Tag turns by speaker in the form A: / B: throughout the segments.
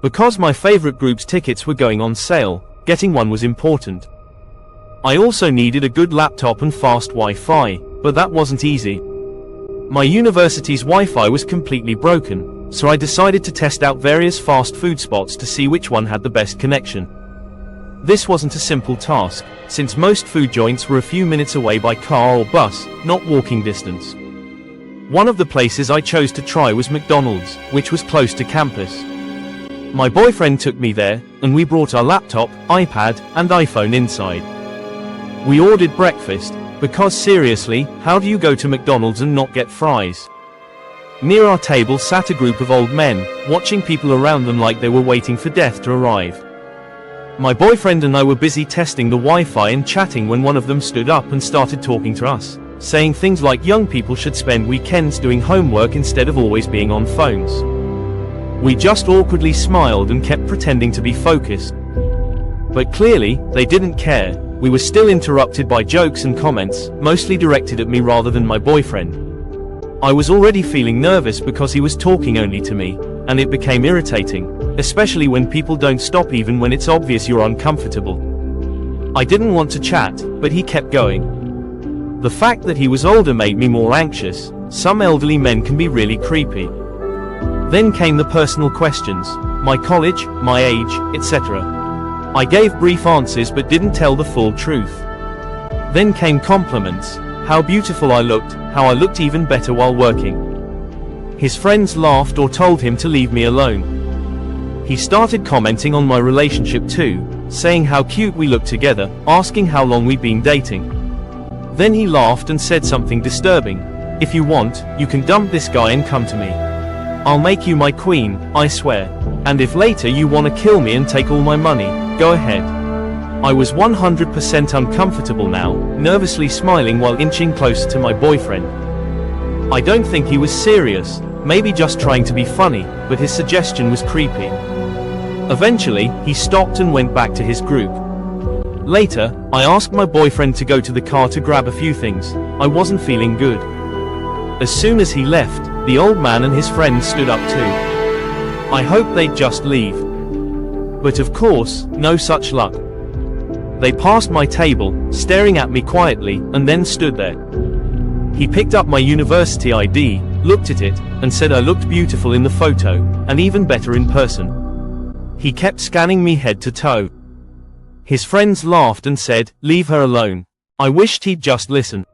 A: Because my favorite group's tickets were going on sale, getting one was important. I also needed a good laptop and fast Wi-Fi, but that wasn't easy. My university's Wi-Fi was completely broken, so I decided to test out various fast food spots to see which one had the best connection. This wasn't a simple task, since most food joints were a few minutes away by car or bus, not walking distance. One of the places I chose to try was McDonald's, which was close to campus. My boyfriend took me there, and we brought our laptop, iPad, and iPhone inside. We ordered breakfast, because seriously, how do you go to McDonald's and not get fries? Near our table sat a group of old men, watching people around them like they were waiting for death to arrive. My boyfriend and I were busy testing the Wi-Fi and chatting when one of them stood up and started talking to us, saying things like young people should spend weekends doing homework instead of always being on phones. We just awkwardly smiled and kept pretending to be focused. But clearly, they didn't care. We were still interrupted by jokes and comments, mostly directed at me rather than my boyfriend. I was already feeling nervous because he was talking only to me, and it became irritating, especially when people don't stop even when it's obvious you're uncomfortable. I didn't want to chat, but he kept going. The fact that he was older made me more anxious. Some elderly men can be really creepy. Then came the personal questions, my college, my age, etc. I gave brief answers but didn't tell the full truth. Then came compliments, how beautiful I looked, how I looked even better while working. His friends laughed or told him to leave me alone. He started commenting on my relationship too, saying how cute we looked together, asking how long we'd been dating. Then he laughed and said something disturbing. If you want, you can dump this guy and come to me. I'll make you my queen, I swear. And if later you want to kill me and take all my money, go ahead. I was 100% uncomfortable now, nervously smiling while inching closer to my boyfriend. I don't think he was serious, maybe just trying to be funny, but his suggestion was creepy. Eventually, he stopped and went back to his group. Later, I asked my boyfriend to go to the car to grab a few things. I wasn't feeling good. As soon as he left, the old man and his friends stood up too. I hoped they'd just leave. But of course, no such luck. They passed my table, staring at me quietly, and then stood there. He picked up my university ID, looked at it, and said I looked beautiful in the photo, and even better in person. He kept scanning me head to toe. His friends laughed and said, leave her alone. I wished he'd just listen.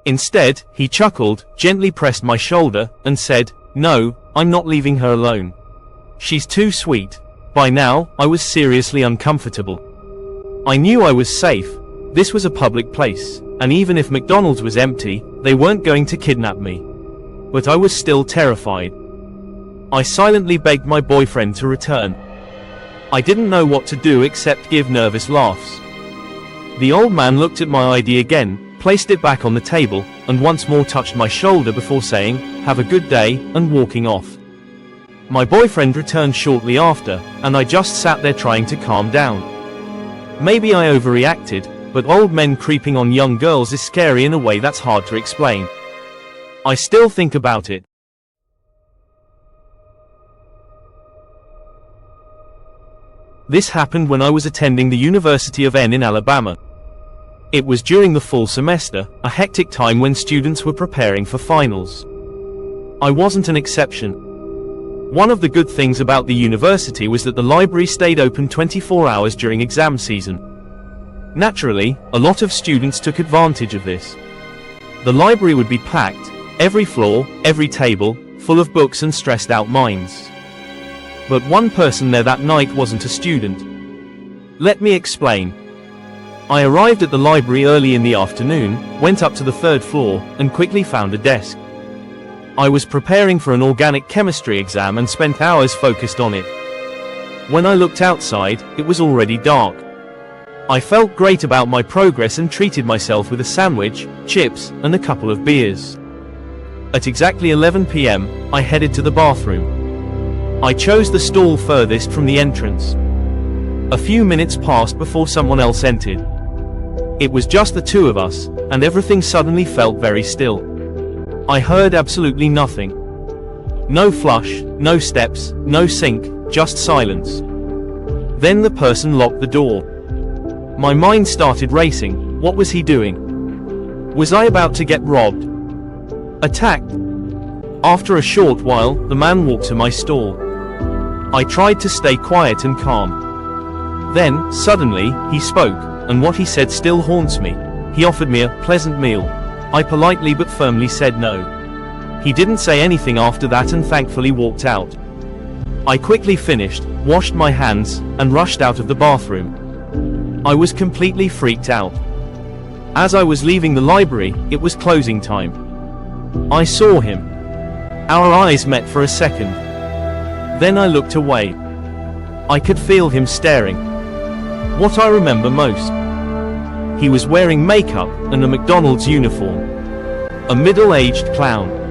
A: Instead, he chuckled, gently pressed my shoulder, and said, no, I'm not leaving her alone. She's too sweet. By now, I was seriously uncomfortable. I knew I was safe. This was a public place, and even if McDonald's was empty, they weren't going to kidnap me. But I was still terrified. I silently begged my boyfriend to return. I didn't know what to do except give nervous laughs. The old man looked at my ID again, placed it back on the table, and once more touched my shoulder before saying, have a good day, and walking off. My boyfriend returned shortly after, and I just sat there trying to calm down. Maybe I overreacted, but old men creeping on young girls is scary in a way that's hard to explain. I still think about it. This happened when I was attending the University of N in Alabama. It was during the fall semester, a hectic time when students were preparing for finals. I wasn't an exception. One of the good things about the university was that the library stayed open 24 hours during exam season. Naturally, a lot of students took advantage of this. The library would be packed, every floor, every table, full of books and stressed out minds. But one person there that night wasn't a student. Let me explain. I arrived at the library early in the afternoon, went up to the third floor, and quickly found a desk. I was preparing for an organic chemistry exam and spent hours focused on it. When I looked outside, it was already dark. I felt great about my progress and treated myself with a sandwich, chips, and a couple of beers. At exactly 11 p.m., I headed to the bathroom. I chose the stall furthest from the entrance. A few minutes passed before someone else entered. It was just the two of us, and everything suddenly felt very still. I heard absolutely nothing. No flush, no steps, no sink, just silence. Then the person locked the door. My mind started racing. What was he doing? Was I about to get robbed? Attacked? After a short while, the man walked to my stall. I tried to stay quiet and calm. Then, suddenly, he spoke, and what he said still haunts me. He offered me a pleasant meal. I politely but firmly said no. He didn't say anything after that and thankfully walked out. I quickly finished, washed my hands, and rushed out of the bathroom. I was completely freaked out. As I was leaving the library, it was closing time. I saw him. Our eyes met for a second. Then I looked away. I could feel him staring. What I remember most. He was wearing makeup and a McDonald's uniform. A middle-aged clown.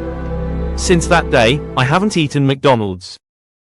A: Since that day, I haven't eaten McDonald's.